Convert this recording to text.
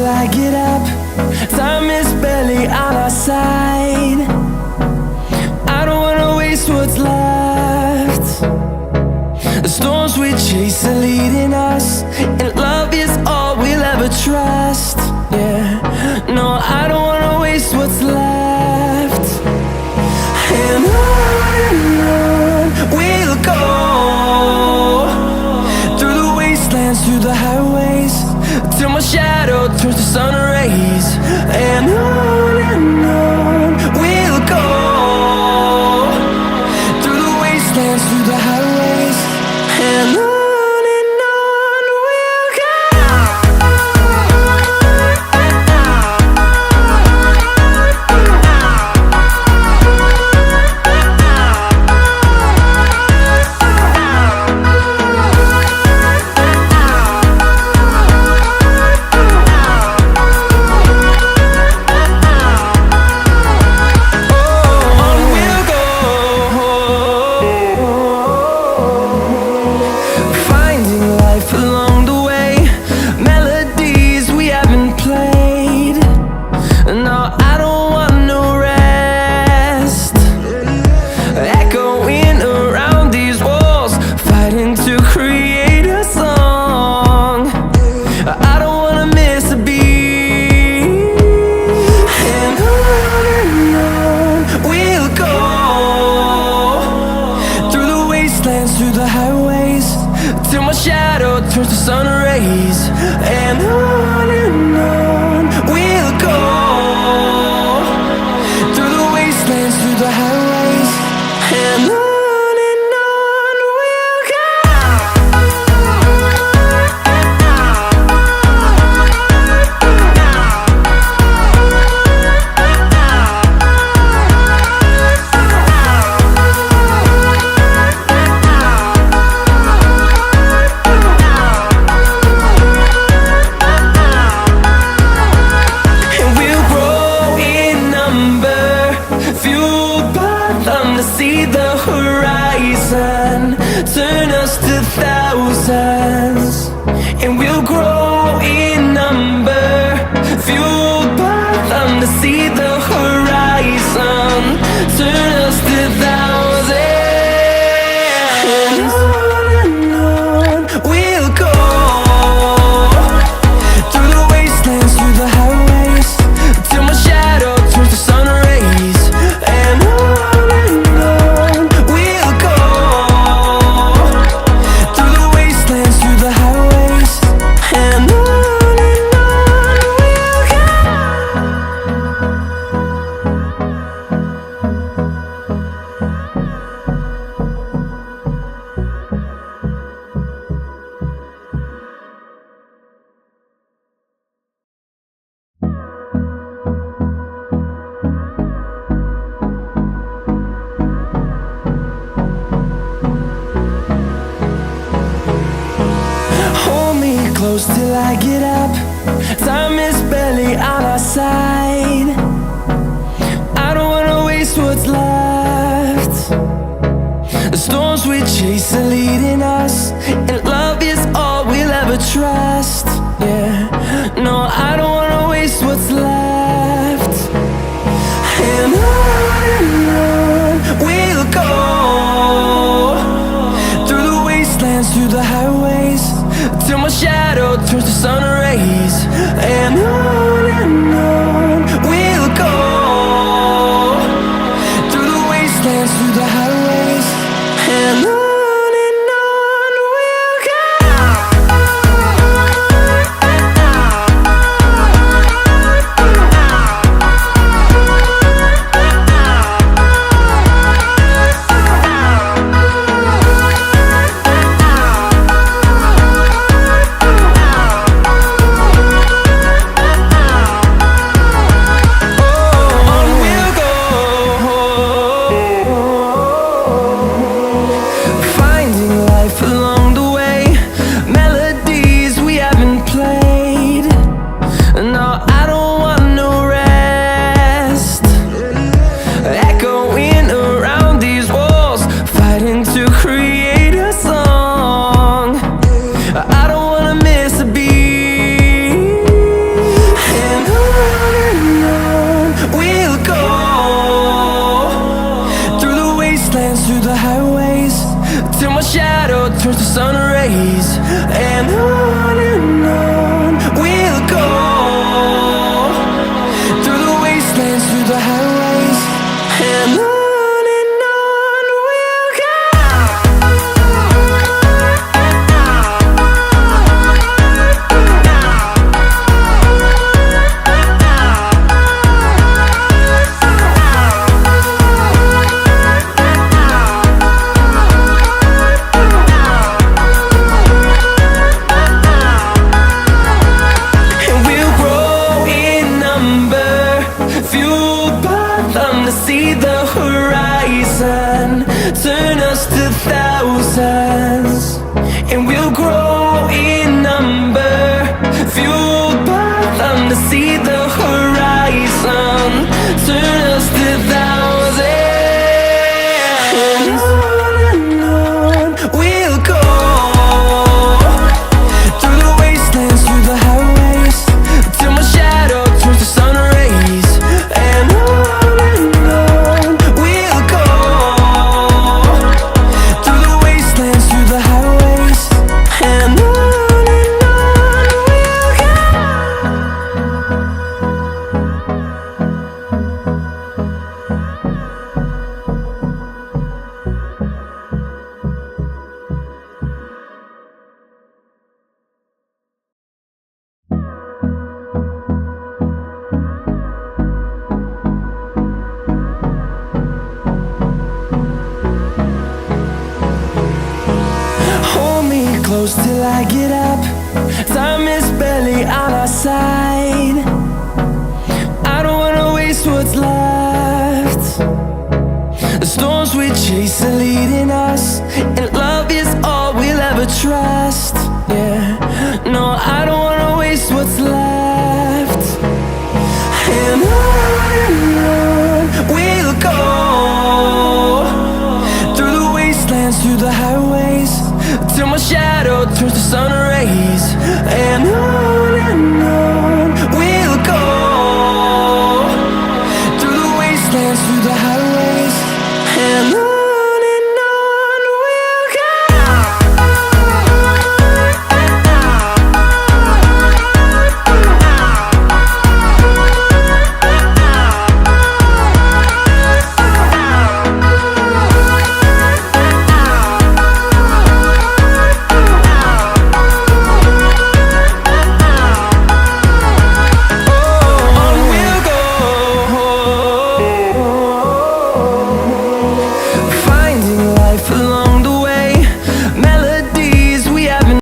till I get up. Time is barely on our side. I don't wanna waste what's left. The storms we chase are leading us, and love is all we'll ever trust. Yeah, no, I don't wanna waste what's left. And on we'll go, through the wastelands, through the highways, till my shadow turns to sun rays. And on we'll go, through the wastelands, through the highways, and on. Through the highways, till my shadow turns to sun rays. And on we'll go, through the wastelands, through the highways, and on. See the horizon turn us to thousands, and we'll grow in number, fueled by them. To see the horizon turn us to thousands, and on we'll go, through the wastelands, through the highways, till my shadow turns to sun rays. And on close till I get up. Time is barely on our side. I don't wanna waste what's left. The storms we chase are leading us, and love is all we'll ever trust. Yeah, no, I don't wanna waste what's left. And on we'll go, through the wastelands, through the highways, till my shadow turns to sun rays. And on we'll go, through the wastelands, through the highways, and on and on. them to see the horizon. Turn us to thousands, and we'll grow in number. Fueled by them to see the horizon. Turn us to thousands, and on we'll go. Through the wastelands, through the highways, till my shadow turns to sun rays. And on we'll go. Through the wastelands, through the highways, and on we'll go. Hold me close till I get up. Time is barely on our side. I don't wanna waste what's left. The storms we chase are leading us, and love is all we'll ever trust. Yeah, no, I don't wanna waste what's left. And on we'll go. Through the wastelands, through the highways, till my shadow